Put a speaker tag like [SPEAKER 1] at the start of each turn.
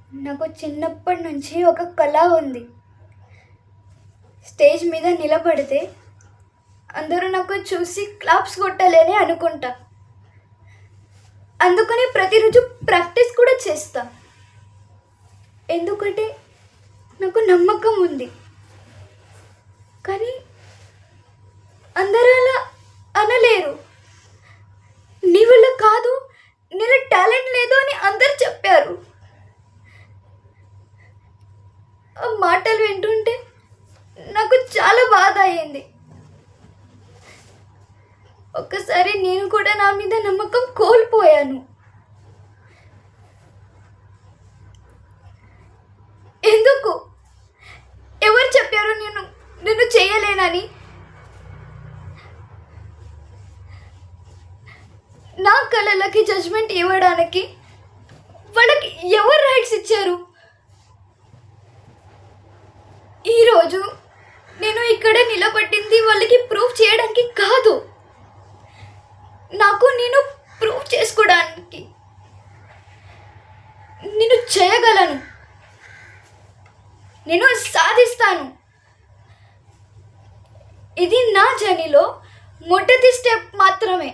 [SPEAKER 1] నాకు చిన్నప్పటి నుంచి ఒక కళ ఉంది. స్టేజ్ మీద నిలబడితే అందరూ నాకు చూసి క్లాప్స్ కొట్టాలని అనుకుంటా. అందుకని ప్రతిరోజు ప్రాక్టీస్ కూడా చేస్తా. ఎందుకంటే నాకు నమ్మకం ఉంది. కానీ అందరూ అలా అనలేరు. నీ వల్ల కాదు, నీలో టాలెంట్ లేదు అని అందరు చెప్పారు. ఆ మాటలు వింటుంటే నాకు చాలా బాధ అయ్యింది. ఒక్కసారి నేను కూడా నా మీద నమ్మకం కోల్పోయాను. ఎందుకు? ఎవరు చెప్పారు నేను చేయలేనని? నా కళలకి జడ్జ్మెంట్ ఇవ్వడానికి వాళ్ళకి ఎవరు రైట్స్ ఇచ్చారు? ఈరోజు నేను ఇక్కడ నిలబడింది వాళ్ళకి ప్రూవ్ చేయడానికి కాదు, నాకు నేను ప్రూవ్ చేసుకోవడానికి. నేను చేయగలను, నేను సాధిస్తాను. ఇది నా జర్నీలో మొదటి స్టెప్ మాత్రమే.